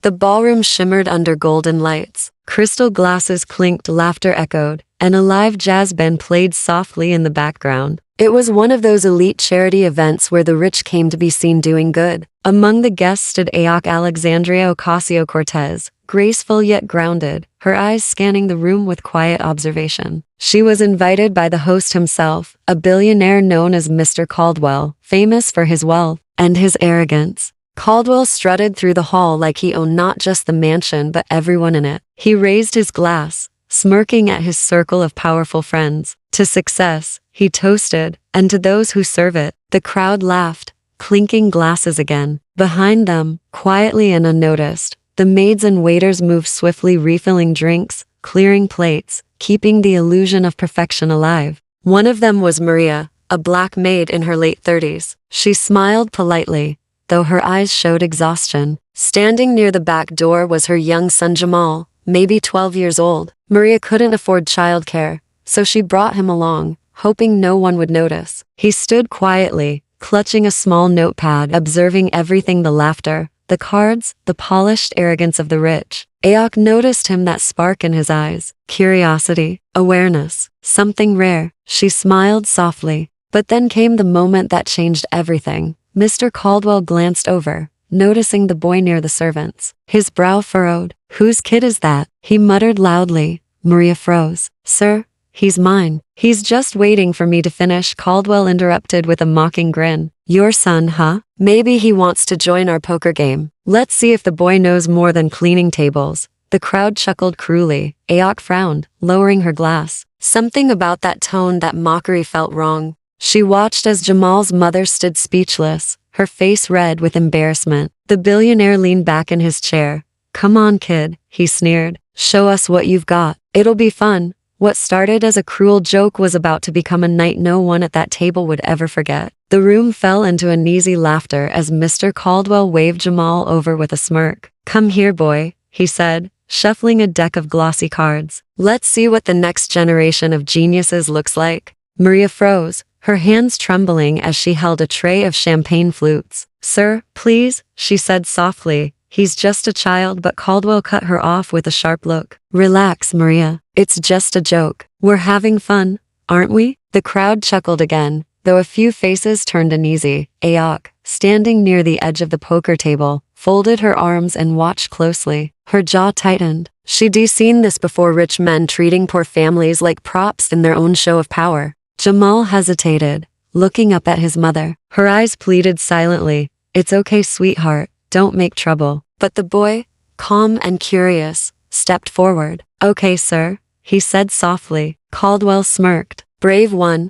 The ballroom shimmered under golden lights. Crystal glasses clinked, laughter echoed, and a live jazz band played softly in the background. It was one of those elite charity events where the rich came to be seen doing good. Among the guests stood AOC Alexandria Ocasio-Cortez, graceful yet grounded, her eyes scanning the room with quiet observation. She was invited by the host himself, a billionaire known as Mr. Caldwell, famous for his wealth and his arrogance. Caldwell strutted through the hall like he owned not just the mansion but everyone in it. He raised his glass, smirking at his circle of powerful friends. To success, he toasted, and to those who serve it. The crowd laughed, clinking glasses again. Behind them, quietly and unnoticed, the maids and waiters moved swiftly, refilling drinks, clearing plates, keeping the illusion of perfection alive. One of them was Maria, a black maid in her late 30s. She smiled politely, though her eyes showed exhaustion. Standing near the back door was her young son Jamal, maybe 12 years old. Maria couldn't afford childcare, so she brought him along, hoping no one would notice. He stood quietly, clutching a small notepad, observing everything: the laughter, the cards, the polished arrogance of the rich. AOC noticed him, that spark in his eyes. Curiosity, awareness, something rare. She smiled softly. But then came the moment that changed everything. Mr. Caldwell glanced over, noticing the boy near the servants. His brow furrowed. "Whose kid is that?" he muttered loudly. Maria froze. "Sir, he's mine. He's just waiting for me to finish," Caldwell interrupted with a mocking grin. "Your son, huh? Maybe he wants to join our poker game. Let's see if the boy knows more than cleaning tables." The crowd chuckled cruelly. AOC frowned, lowering her glass. Something about that tone, that mockery, felt wrong. She watched as Jamal's mother stood speechless, her face red with embarrassment. The billionaire leaned back in his chair. "Come on, kid," he sneered. "Show us what you've got. It'll be fun." What started as a cruel joke was about to become a night no one at that table would ever forget. The room fell into uneasy laughter as Mr. Caldwell waved Jamal over with a smirk. "Come here, boy," he said, shuffling a deck of glossy cards. "Let's see what the next generation of geniuses looks like." Maria froze, her hands trembling as she held a tray of champagne flutes. "Sir, please," she said softly. "He's just a child," but Caldwell cut her off with a sharp look. "Relax, Maria. It's just a joke. We're having fun, aren't we?" The crowd chuckled again, though a few faces turned uneasy. AOC, standing near the edge of the poker table, folded her arms and watched closely. Her jaw tightened. She'd seen this before: rich men treating poor families like props in their own show of power. Jamal hesitated, looking up at his mother. Her eyes pleaded silently, "It's okay, sweetheart. Don't make trouble." But the boy, calm and curious, stepped forward. "Okay, sir," he said softly. Caldwell smirked. "Brave one,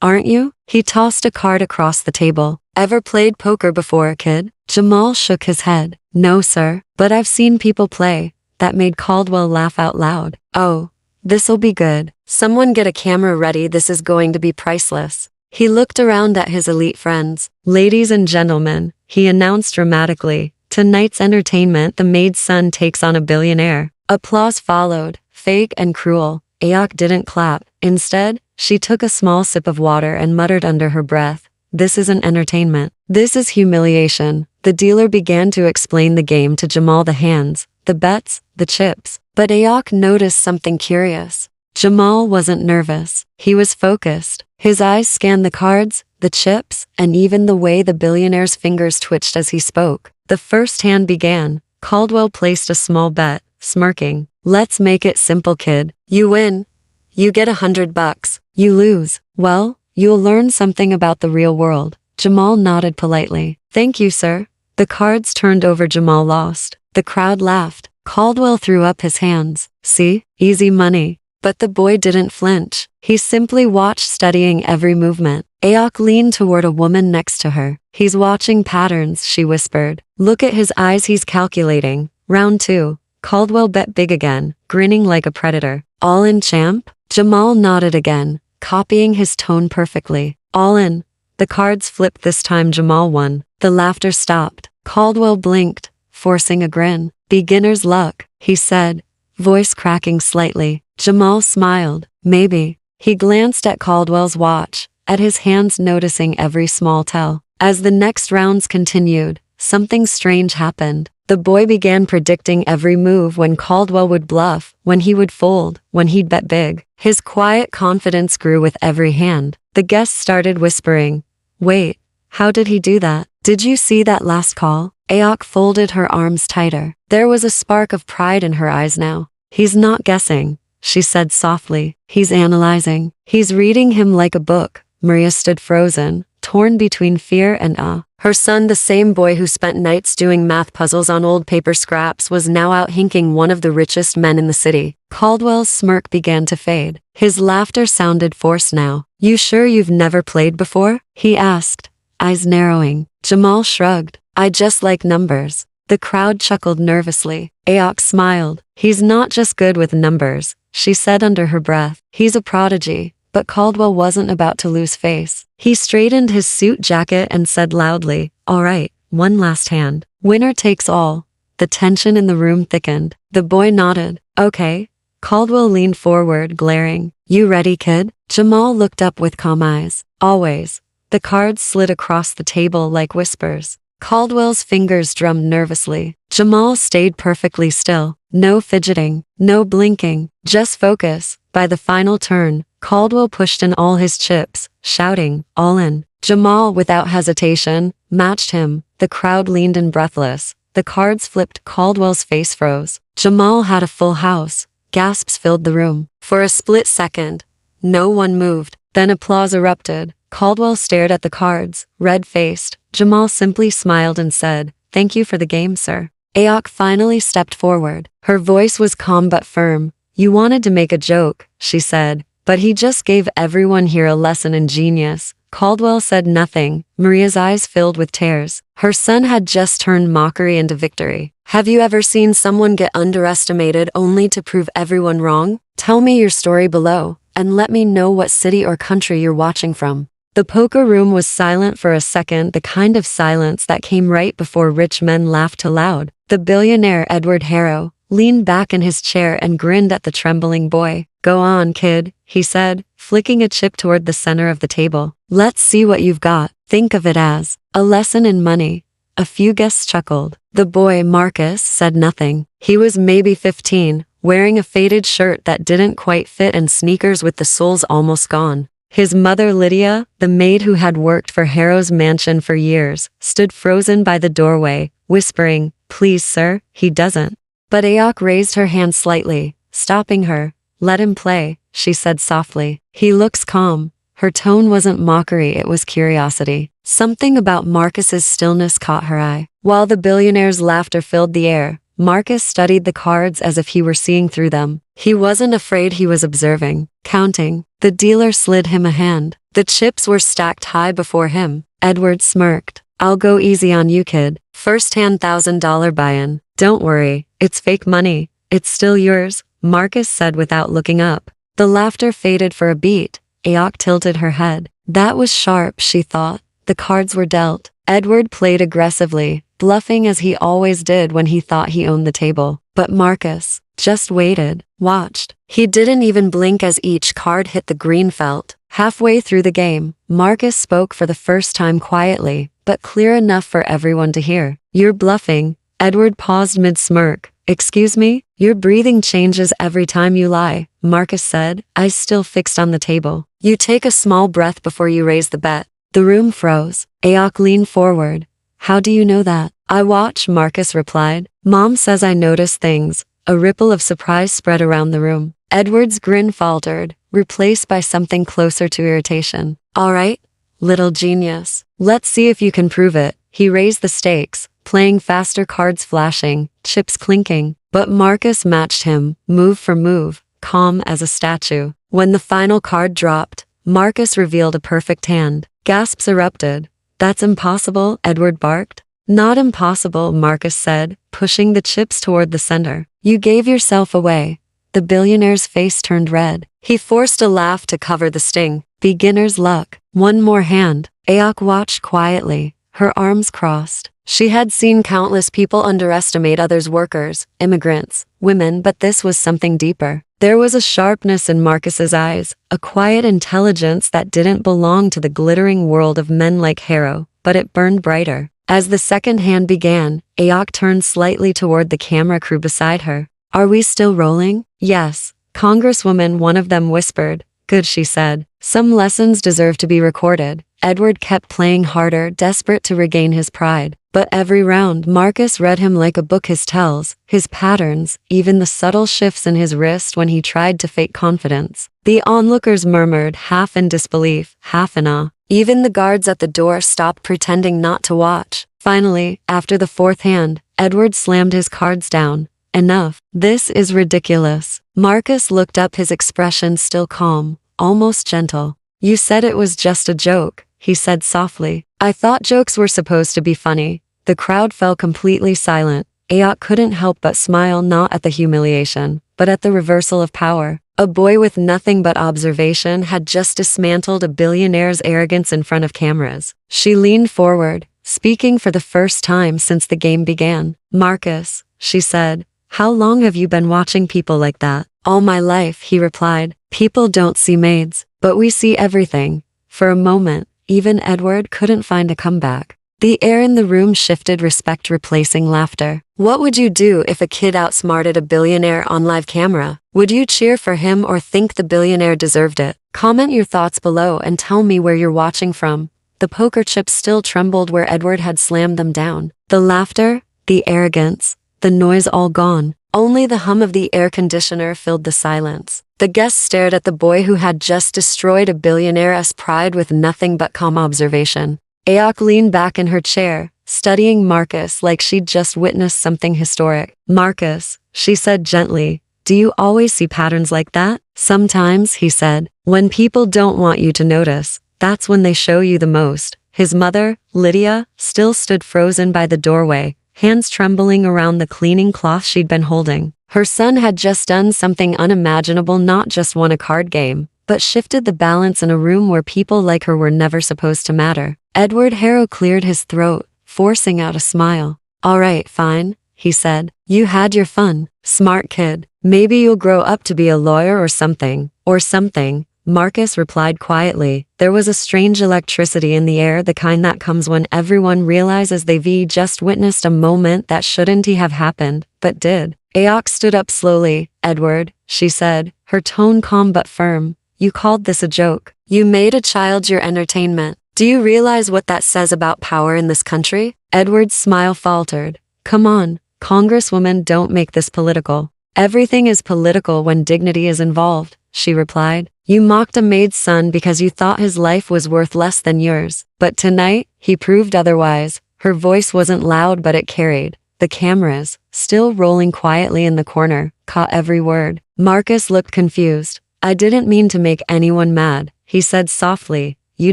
aren't you?" He tossed a card across the table. "Ever played poker before, kid?" Jamal shook his head. "No, sir, but I've seen people play." That made Caldwell laugh out loud. "Oh, this'll be good. Someone get a camera ready. This is going to be priceless." He looked around at his elite friends. "Ladies and gentlemen," he announced dramatically, "tonight's entertainment: the maid's son takes on a billionaire." Applause followed, fake and cruel. AOC didn't clap. Instead, she took a small sip of water and muttered under her breath, "This isn't entertainment. This is humiliation." The dealer began to explain the game to Jamal: the hands, the bets, the chips. But AOC noticed something curious. Jamal wasn't nervous. He was focused. His eyes scanned the cards, the chips, and even the way the billionaire's fingers twitched as he spoke. The first hand began. Caldwell placed a small bet, smirking. "Let's make it simple, kid. You win, you get $100. You lose, well, you'll learn something about the real world." Jamal nodded politely. "Thank you, sir." The cards turned over. Jamal lost. The crowd laughed. Caldwell threw up his hands. "See? Easy money." But the boy didn't flinch. He simply watched, studying every movement. AOC leaned toward a woman next to her. "He's watching patterns," she whispered. "Look at his eyes, he's calculating." Round 2. Caldwell bet big again, grinning like a predator. "All in, champ?" Jamal nodded again, copying his tone perfectly. "All in." The cards flipped this time. Jamal won. The laughter stopped. Caldwell blinked, forcing a grin. "Beginner's luck," he said, voice cracking slightly. Jamal smiled. "Maybe." He glanced at Caldwell's watch, at his hands, noticing every small tell. As the next rounds continued, something strange happened. The boy began predicting every move: when Caldwell would bluff, when he would fold, when he'd bet big. His quiet confidence grew with every hand. The guests started whispering, "Wait, how did he do that? Did you see that last call?" AOC folded her arms tighter. There was a spark of pride in her eyes now. "He's not guessing," she said softly. "He's analyzing. He's reading him like a book." Maria stood frozen, torn between fear and awe. Her son, the same boy who spent nights doing math puzzles on old paper scraps, was now out hinking one of the richest men in the city. Caldwell's smirk began to fade. His laughter sounded forced now. "You sure you've never played before?" he asked, eyes narrowing. Jamal shrugged. "I just like numbers." The crowd chuckled nervously. AOC smiled. "He's not just good with numbers," she said under her breath. "He's a prodigy." But Caldwell wasn't about to lose face. He straightened his suit jacket and said loudly, "All right, one last hand. Winner takes all." The tension in the room thickened. The boy nodded. "Okay." Caldwell leaned forward, glaring. "You ready, kid?" Jamal looked up with calm eyes. "Always." The cards slid across the table like whispers. Caldwell's fingers drummed nervously. Jamal stayed perfectly still. No fidgeting, no blinking, just focus. By the final turn, Caldwell pushed in all his chips, shouting, "All in." Jamal, without hesitation, matched him. The crowd leaned in breathless. The cards flipped. Caldwell's face froze. Jamal had a full house. Gasps filled the room. For a split second, no one moved. Then applause erupted. Caldwell stared at the cards, red-faced. Jamal simply smiled and said, "Thank you for the game, sir." AOC finally stepped forward. Her voice was calm but firm. "You wanted to make a joke," she said, "but he just gave everyone here a lesson in genius." Caldwell said nothing. Maria's eyes filled with tears. Her son had just turned mockery into victory. "Have you ever seen someone get underestimated only to prove everyone wrong? Tell me your story below, and let me know what city or country you're watching from." The poker room was silent for a second, the kind of silence that came right before rich men laughed aloud. The billionaire Edward Harrow leaned back in his chair and grinned at the trembling boy. "Go on, kid," he said, flicking a chip toward the center of the table. "Let's see what you've got. Think of it as a lesson in money." A few guests chuckled. The boy, Marcus, said nothing. He was maybe 15, wearing a faded shirt that didn't quite fit and sneakers with the soles almost gone. His mother, Lydia, the maid who had worked for Harrow's mansion for years, stood frozen by the doorway, whispering, "Please, sir, he doesn't." But AOC raised her hand slightly, stopping her. "Let him play," she said softly. "He looks calm." Her tone wasn't mockery, it was curiosity. Something about Marcus's stillness caught her eye. While the billionaire's laughter filled the air, Marcus studied the cards as if he were seeing through them. He wasn't afraid, he was observing, counting. The dealer slid him a hand. The chips were stacked high before him. Edward smirked. "I'll go easy on you, kid. First hand $1,000 buy-in. Don't worry, it's fake money. It's still yours," Marcus said without looking up. The laughter faded for a beat. AOC tilted her head. That was sharp, she thought. The cards were dealt. Edward played aggressively, bluffing as he always did when he thought he owned the table. But Marcus just waited, watched. He didn't even blink as each card hit the green felt. Halfway through the game, Marcus spoke for the first time quietly, but clear enough for everyone to hear. "You're bluffing." Edward paused mid-smirk. "Excuse me? Your breathing changes every time you lie," Marcus said, eyes still fixed on the table. "You take a small breath before you raise the bet." The room froze. AOC leaned forward. "How do you know that?" "I watch," Marcus replied. "Mom says I notice things." A ripple of surprise spread around the room. Edward's grin faltered, replaced by something closer to irritation. "All right, little genius. Let's see if you can prove it." He raised the stakes, playing faster, cards flashing, chips clinking. But Marcus matched him, move for move, calm as a statue. When the final card dropped, Marcus revealed a perfect hand. Gasps erupted. "That's impossible," Edward barked. "Not impossible," Marcus said, pushing the chips toward the center. "You gave yourself away." The billionaire's face turned red. He forced a laugh to cover the sting. "Beginner's luck." One more hand. AOC watched quietly, her arms crossed. She had seen countless people underestimate others, workers, immigrants, women, but this was something deeper. There was a sharpness in Marcus's eyes, a quiet intelligence that didn't belong to the glittering world of men like Harrow, but it burned brighter. As the second hand began, Aok turned slightly toward the camera crew beside her. Are we still rolling? Yes. Congresswoman, one of them whispered. Good, she said. Some lessons deserve to be recorded. Edward kept playing harder, desperate to regain his pride. But every round, Marcus read him like a book, his tells, his patterns, even the subtle shifts in his wrist when he tried to fake confidence. The onlookers murmured, half in disbelief, half in awe. Even the guards at the door stopped pretending not to watch. Finally, after the fourth hand, Edward slammed his cards down. Enough. This is ridiculous. Marcus looked up, his expression still calm, almost gentle. You said it was just a joke, he said softly. I thought jokes were supposed to be funny. The crowd fell completely silent. Aok couldn't help but smile, not at the humiliation, but at the reversal of power. A boy with nothing but observation had just dismantled a billionaire's arrogance in front of cameras. She leaned forward, speaking for the first time since the game began. Marcus, she said, how long have you been watching people like that? All my life, he replied. People don't see maids, but we see everything. For a moment, even Edward couldn't find a comeback. The air in the room shifted, respect replacing laughter. What would you do if a kid outsmarted a billionaire on live camera? Would you cheer for him or think the billionaire deserved it? Comment your thoughts below and tell me where you're watching from. The poker chips still trembled where Edward had slammed them down. The laughter, the arrogance, the noise all gone. Only the hum of the air conditioner filled the silence. The guests stared at the boy who had just destroyed a billionaire's pride with nothing but calm observation. Aok leaned back in her chair, studying Marcus like she'd just witnessed something historic. Marcus, she said gently, do you always see patterns like that? Sometimes, he said. When people don't want you to notice, that's when they show you the most. His mother, Lydia, still stood frozen by the doorway, hands trembling around the cleaning cloth she'd been holding. Her son had just done something unimaginable, not just won a card game, but shifted the balance in a room where people like her were never supposed to matter. Edward Harrow cleared his throat, forcing out a smile. All right, fine, he said. You had your fun. Smart kid. Maybe you'll grow up to be a lawyer or something. Or something. Marcus replied quietly. There was a strange electricity in the air, the kind that comes when everyone realizes they've just witnessed a moment that shouldn't have happened, but did. Aok stood up slowly. Edward, she said, her tone calm but firm. You called this a joke. You made a child your entertainment. Do you realize what that says about power in this country? Edward's smile faltered. Come on, Congresswoman, don't make this political. Everything is political when dignity is involved, she replied. You mocked a maid's son because you thought his life was worth less than yours. But tonight, he proved otherwise. Her voice wasn't loud, but it carried. The cameras, still rolling quietly in the corner, caught every word. Marcus looked confused. I didn't mean to make anyone mad, he said softly. You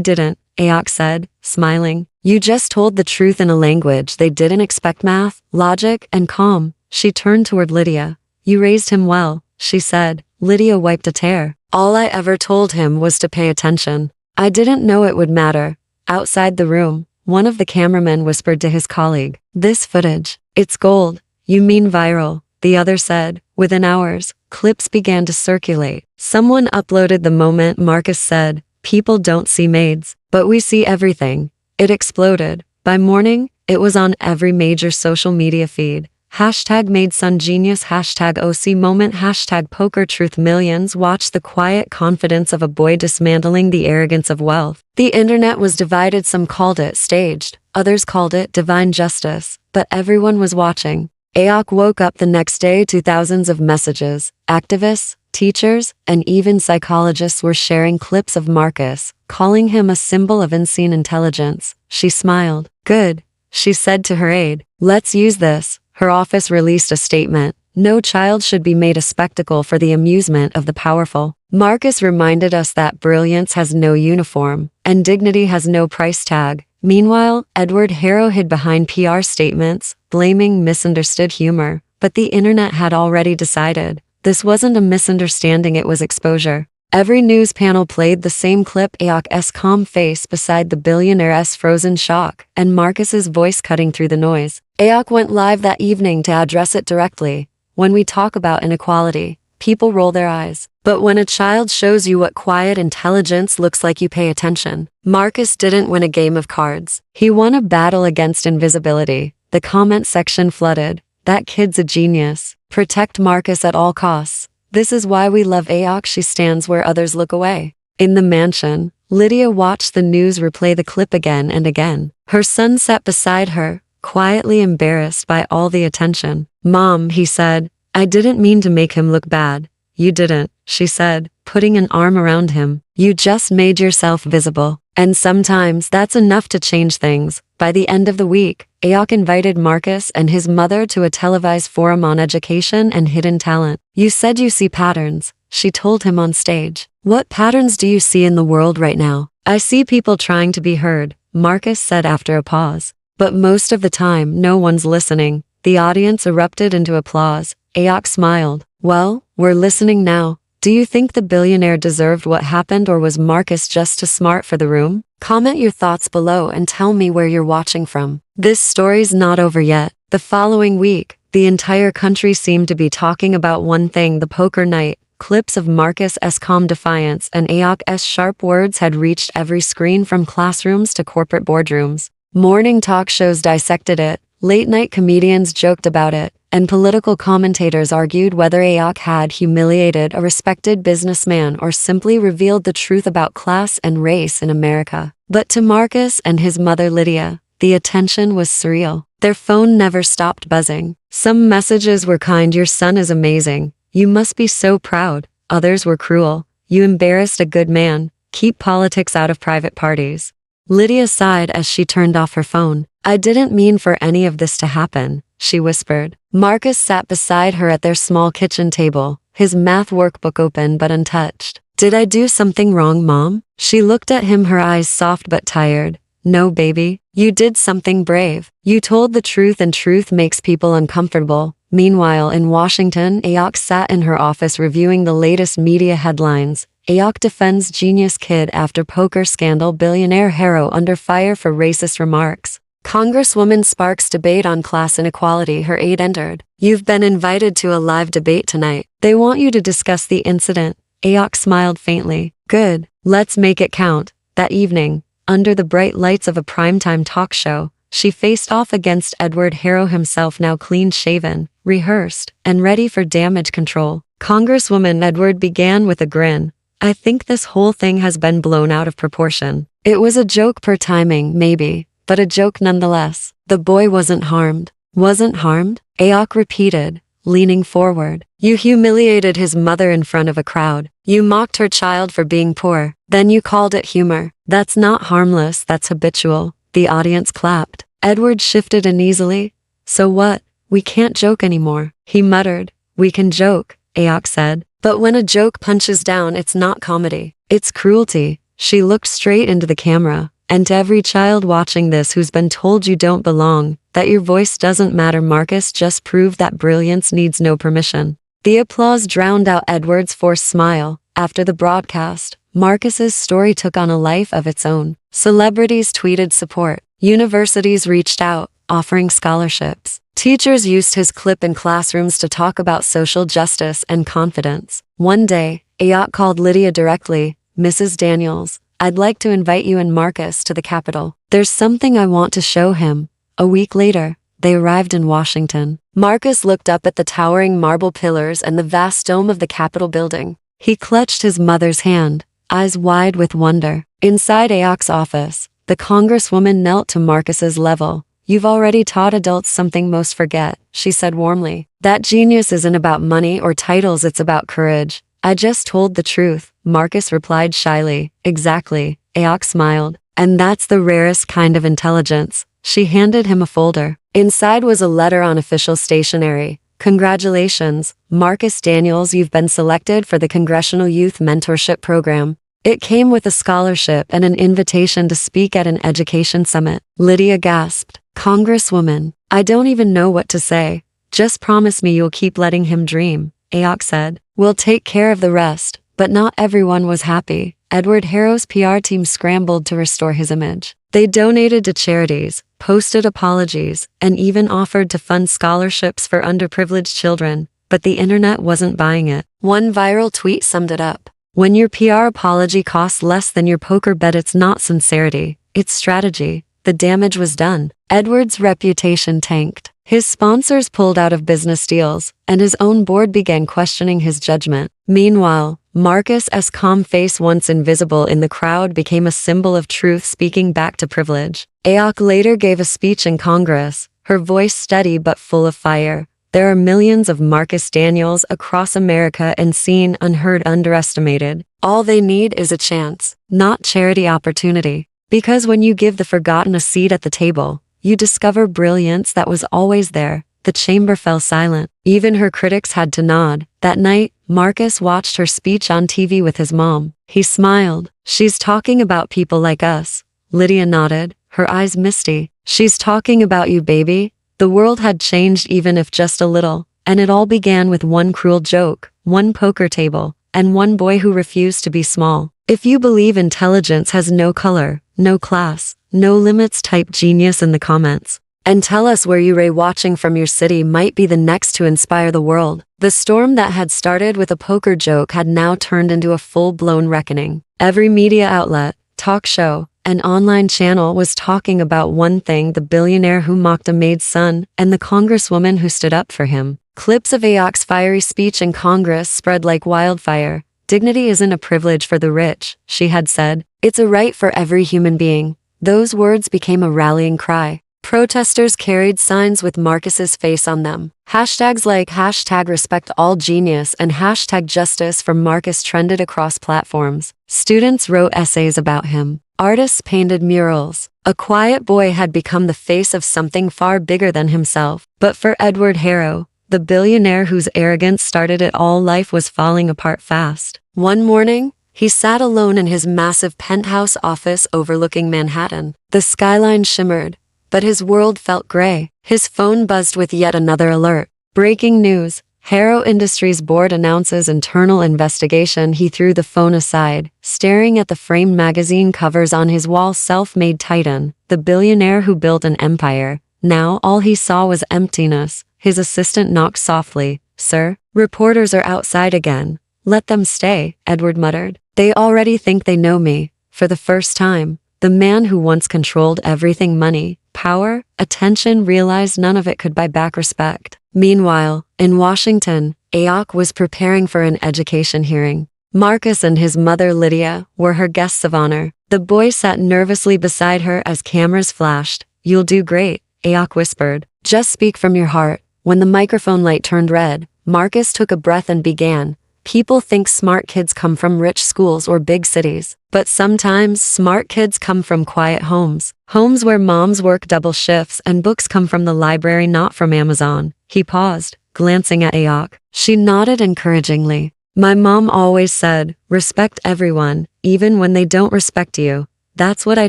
didn't, Aok said, smiling. You just told the truth in a language they didn't expect. Math, logic, and calm. She turned toward Lydia. You raised him well, she said. Lydia wiped a tear. All I ever told him was to pay attention. I didn't know it would matter. Outside the room, one of the cameramen whispered to his colleague. This footage, it's gold. You mean viral, the other said. Within hours, clips began to circulate. Someone uploaded the moment Marcus said, people don't see maids, but we see everything. It exploded. By morning, it was on every major social media feed. Hashtag Maid Son Genius, hashtag OC Moment, hashtag Poker Truth. Millions watched the quiet confidence of a boy dismantling the arrogance of wealth. The internet was divided. Some called it staged, others called it divine justice, but everyone was watching. Aok woke up the next day to thousands of messages. Activists, teachers, and even psychologists were sharing clips of Marcus, calling him a symbol of insane intelligence. She smiled. Good, she said to her aide. Let's use this. Her office released a statement. No child should be made a spectacle for the amusement of the powerful. Marcus reminded us that brilliance has no uniform, and dignity has no price tag. Meanwhile, Edward Harrow hid behind PR statements, blaming misunderstood humor. But the internet had already decided. This wasn't a misunderstanding, it was exposure. Every news panel played the same clip, Aok's calm face beside the billionaire's frozen shock, and Marcus's voice cutting through the noise. Aok went live that evening to address it directly. When we talk about inequality, people roll their eyes. But when a child shows you what quiet intelligence looks like, you pay attention. Marcus didn't win a game of cards. He won a battle against invisibility. The comment section flooded. That kid's a genius. Protect Marcus at all costs. This is why we love AOC. She stands where others look away. In the mansion, Lydia watched the news replay the clip again and again. Her son sat beside her, quietly embarrassed by all the attention. "Mom," he said, "I didn't mean to make him look bad." "You didn't," she said, putting an arm around him. "You just made yourself visible. And sometimes that's enough to change things." By the end of the week, AOC invited Marcus and his mother to a televised forum on education and hidden talent. "You said you see patterns," she told him on stage. "What patterns do you see in the world right now?" "I see people trying to be heard," Marcus said after a pause. "But most of the time, no one's listening." The audience erupted into applause. AOC smiled. "Well, we're listening now. Do you think the billionaire deserved what happened, or was Marcus just too smart for the room?" Comment your thoughts below and tell me where you're watching from. This story's not over yet. The following week, the entire country seemed to be talking about one thing: the poker night. Clips of Marcus's calm defiance and AOC's sharp words had reached every screen, from classrooms to corporate boardrooms. Morning talk shows dissected it, late-night comedians joked about it, and political commentators argued whether AOC had humiliated a respected businessman or simply revealed the truth about class and race in America. But to Marcus and his mother Lydia, the attention was surreal. Their phone never stopped buzzing. Some messages were kind: "Your son is amazing. You must be so proud." Others were cruel: "You embarrassed a good man. Keep politics out of private parties." Lydia sighed as she turned off her phone. "I didn't mean for any of this to happen," she whispered. Marcus sat beside her at their small kitchen table, his math workbook open but untouched. "Did I do something wrong, Mom?" She looked at him, her eyes soft but tired. "No, baby. You did something brave. You told the truth, and truth makes people uncomfortable." Meanwhile, in Washington, AOC sat in her office reviewing the latest media headlines. AOC defends genius kid after poker scandal. Billionaire hero under fire for racist remarks. Congresswoman sparks debate on class inequality. Her aide entered. "You've been invited to a live debate tonight. They want you to discuss the incident." AOC smiled faintly. "Good. Let's make it count." That evening, under the bright lights of a primetime talk show, she faced off against Edward Harrow himself, now clean-shaven, rehearsed, and ready for damage control. Congresswoman Edward began with a grin. "I think this whole thing has been blown out of proportion. It was a joke per timing, maybe, but a joke nonetheless. The boy wasn't harmed." "Wasn't harmed?" AOC repeated, leaning forward. "You humiliated his mother in front of a crowd. You mocked her child for being poor. Then you called it humor. That's not harmless, that's habitual." The audience clapped. Edward shifted uneasily. "So what? We can't joke anymore," he muttered. "We can joke," AOC said. "But when a joke punches down, it's not comedy. It's cruelty." She looked straight into the camera. "And to every child watching this who's been told you don't belong, that your voice doesn't matter, Marcus just proved that brilliance needs no permission." The applause drowned out Edward's forced smile. After the broadcast, Marcus's story took on a life of its own. Celebrities tweeted support. Universities reached out, offering scholarships. Teachers used his clip in classrooms to talk about social justice and confidence. One day, AOC called Lydia directly. "Mrs. Daniels, I'd like to invite you and Marcus to the Capitol. There's something I want to show him." A week later, they arrived in Washington. Marcus looked up at the towering marble pillars and the vast dome of the Capitol building. He clutched his mother's hand, eyes wide with wonder. Inside AOC's office, the Congresswoman knelt to Marcus's level. "You've already taught adults something most forget," she said warmly. "That genius isn't about money or titles, it's about courage." "I just told the truth," Marcus replied shyly. "Exactly," AOC smiled. "And that's the rarest kind of intelligence." She handed him a folder. Inside was a letter on official stationery. "Congratulations, Marcus Daniels, you've been selected for the Congressional Youth Mentorship Program." It came with a scholarship and an invitation to speak at an education summit. Lydia gasped. "Congresswoman, I don't even know what to say." "Just promise me you'll keep letting him dream," AOC said. "We'll take care of the rest." But not everyone was happy. Edward Harrow's PR team scrambled to restore his image. They donated to charities, posted apologies, and even offered to fund scholarships for underprivileged children. But the internet wasn't buying it. One viral tweet summed it up. When your PR apology costs less than your poker bet, it's not sincerity, it's strategy. The damage was done. Edward's reputation tanked. His sponsors pulled out of business deals, and his own board began questioning his judgment. Meanwhile, Marcus's calm face, once invisible in the crowd, became a symbol of truth speaking back to privilege. AOC later gave a speech in Congress, her voice steady but full of fire. There are millions of Marcus Daniels across America, unseen, unheard, underestimated. All they need is a chance, not charity opportunity. Because when you give the forgotten a seat at the table, you discover brilliance that was always there. The chamber fell silent. Even her critics had to nod. That night, Marcus watched her speech on TV with his mom. He smiled. She's talking about people like us. Lydia nodded, her eyes misty. She's talking about you, baby. The world had changed, even if just a little. And it all began with one cruel joke, one poker table, and one boy who refused to be small. If you believe intelligence has no color, no class, no limits, type genius in the comments. And tell us where you're watching from. Your city might be the next to inspire the world. The storm that had started with a poker joke had now turned into a full-blown reckoning. Every media outlet, talk show, and online channel was talking about one thing: the billionaire who mocked a Maid's son, and the congresswoman who stood up for him. Clips of AOC's fiery speech in Congress spread like wildfire. Dignity isn't a privilege for the rich, she had said. It's a right for every human being. Those words became a rallying cry. Protesters carried signs with Marcus's face on them. Hashtags like #RespectAllGenius and #Justice for Marcus trended across platforms. Students wrote essays about him. Artists painted murals. A quiet boy had become the face of something far bigger than himself. But for Edward Harrow, the billionaire whose arrogance started it all, life was falling apart fast. One morning, he sat alone in his massive penthouse office overlooking Manhattan. The skyline shimmered, but his world felt gray. His phone buzzed with yet another alert. Breaking news. Harrow Industries board announces internal investigation. He threw the phone aside, staring at the framed magazine covers on his wall. Self-made titan, the billionaire who built an empire. Now all he saw was emptiness. His assistant knocked softly. "Sir, reporters are outside again." "Let them stay," Edward muttered. "They already think they know me." For the first time, the man who once controlled everything, money, power, attention, realized none of it could buy back respect. Meanwhile, in Washington, AOC was preparing for an education hearing. Marcus and his mother Lydia were her guests of honor. The boy sat nervously beside her as cameras flashed. "You'll do great," AOC whispered. "Just speak from your heart." When the microphone light turned red, Marcus took a breath and began. "People think smart kids come from rich schools or big cities. But sometimes smart kids come from quiet homes. Homes where moms work double shifts and books come from the library, not from Amazon." He paused, glancing at AOC. She nodded encouragingly. "My mom always said, respect everyone, even when they don't respect you." That's what I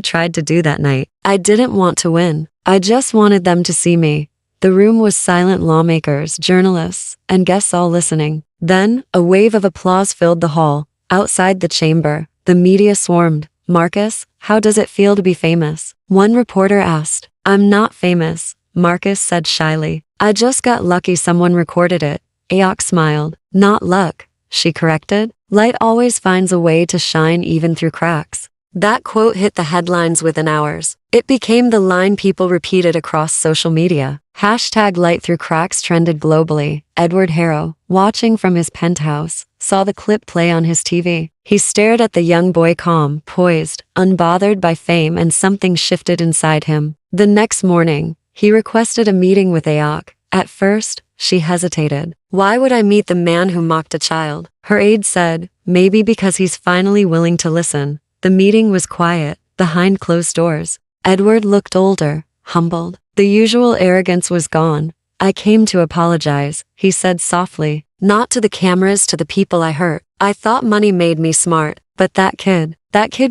tried to do that night. I didn't want to win. I just wanted them to see me. The room was silent, lawmakers, journalists, and guests all listening. Then, a wave of applause filled the hall. Outside the chamber, the media swarmed. "Marcus, how does it feel to be famous?" One reporter asked. "I'm not famous," Marcus said shyly. "I just got lucky someone recorded it." AOC smiled. "Not luck," she corrected. "Light always finds a way to shine even through cracks." That quote hit the headlines within hours. It became the line people repeated across social media. #LightThroughCracks trended globally. Edward Harrow, watching from his penthouse, saw the clip play on his TV. He stared at the young boy, calm, poised, unbothered by fame, and something shifted inside him. The next morning, he requested a meeting with AOC. At first, she hesitated. "Why would I meet the man who mocked a child?" Her aide said, "Maybe because he's finally willing to listen." The meeting was quiet, behind closed doors. Edward looked older, humbled. The usual arrogance was gone. "I came to apologize," he said softly. "Not to the cameras, to the people I hurt. I thought money made me smart, but that kid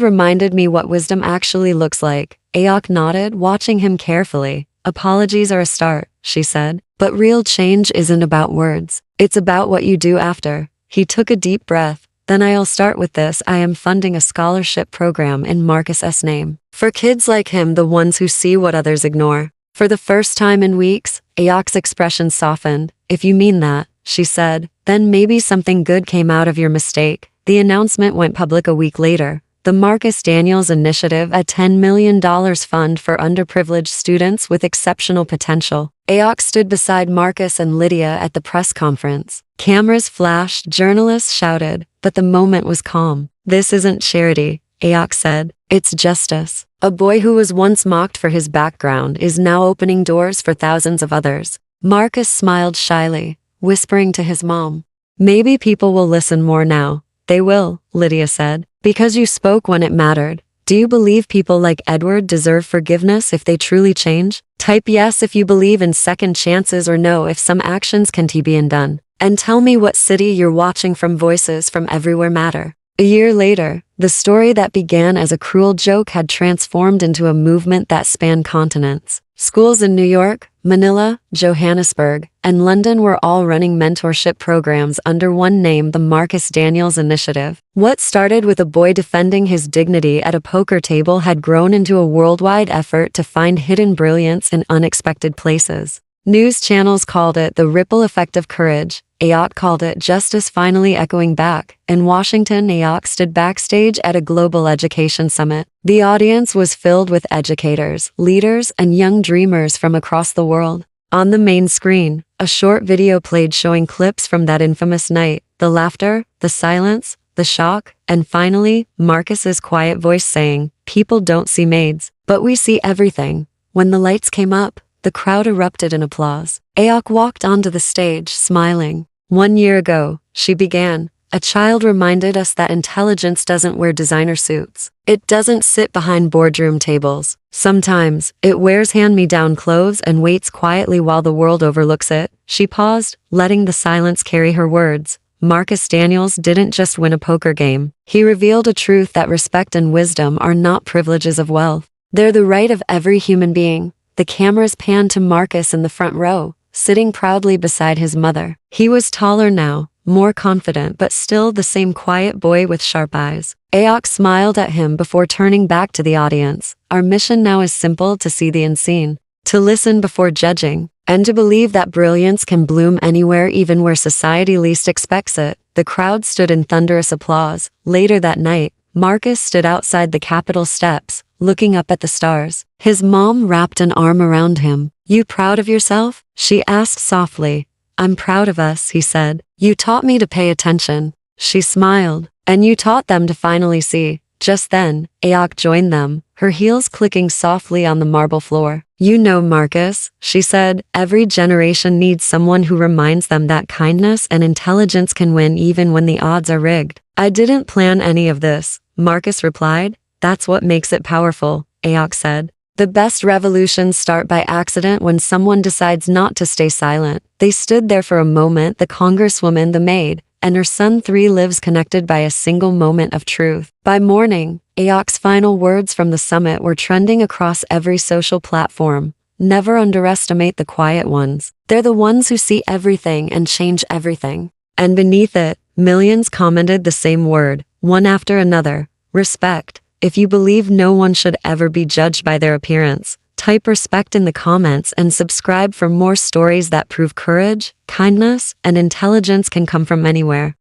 reminded me what wisdom actually looks like." AOC nodded, watching him carefully. "Apologies are a start," she said. "But real change isn't about words. It's about what you do after." He took a deep breath. "Then I'll start with this. I am funding a scholarship program in Marcus's name. For kids like him, the ones who see what others ignore." For the first time in weeks, AOC's expression softened. "If you mean that, she said. Then maybe something good came out of your mistake. The announcement went public a week later. The Marcus Daniels Initiative, a $10 million fund for underprivileged students with exceptional potential. AOC stood beside Marcus and Lydia at the press conference. Cameras flashed, journalists shouted, but the moment was calm. This isn't charity, AOC said. It's justice. A boy who was once mocked for his background is now opening doors for thousands of others. Marcus smiled shyly, whispering to his mom. Maybe people will listen more now. They will, Lydia said, because you spoke when it mattered. Do you believe people like Edward deserve forgiveness if they truly change? Type yes if you believe in second chances or no if some actions can be undone. And tell me what city you're watching from. Voices from everywhere matter. A year later, the story that began as a cruel joke had transformed into a movement that spanned continents. Schools in New York, Manila, Johannesburg, and London were all running mentorship programs under one name, the Marcus Daniels Initiative. What started with a boy defending his dignity at a poker table had grown into a worldwide effort to find hidden brilliance in unexpected places. News channels called it the ripple effect of courage. AOC called it justice finally echoing back. In Washington, AOC stood backstage at a global education summit. The audience was filled with educators, leaders, and young dreamers from across the world. On the main screen, a short video played showing clips from that infamous night, the laughter, the silence, the shock, and finally, Marcus's quiet voice saying, "People don't see maids, but we see everything." When the lights came up, the crowd erupted in applause. AOC walked onto the stage, smiling. 1 year ago, she began, a child reminded us that intelligence doesn't wear designer suits. It doesn't sit behind boardroom tables. Sometimes, it wears hand-me-down clothes and waits quietly while the world overlooks it. She paused, letting the silence carry her words. Marcus Daniels didn't just win a poker game. He revealed a truth that respect and wisdom are not privileges of wealth. They're the right of every human being. The cameras panned to Marcus in the front row, sitting proudly beside his mother. He was taller now, more confident, but still the same quiet boy with sharp eyes. AOC smiled at him before turning back to the audience. Our mission now is simple: to see the unseen, to listen before judging, and to believe that brilliance can bloom anywhere, even where society least expects it. The crowd stood in thunderous applause. Later that night, Marcus stood outside the Capitol steps, looking up at the stars. His mom wrapped an arm around him. "You proud of yourself?" she asked softly. "I'm proud of us," he said. "You taught me to pay attention." She smiled. "And you taught them to finally see." Just then, AOC joined them, her heels clicking softly on the marble floor. "You know, Marcus," she said, "every generation needs someone who reminds them that kindness and intelligence can win even when the odds are rigged." "I didn't plan any of this," Marcus replied. "That's what makes it powerful," AOC said. "The best revolutions start by accident when someone decides not to stay silent." They stood there for a moment, the Congresswoman, the Maid, and her son 3 lives connected by a single moment of truth. By morning, AOC's final words from the summit were trending across every social platform. Never underestimate the quiet ones. They're the ones who see everything and change everything. And beneath it, millions commented the same word, one after another: respect. If you believe no one should ever be judged by their appearance, type respect in the comments and subscribe for more stories that prove courage, kindness, and intelligence can come from anywhere.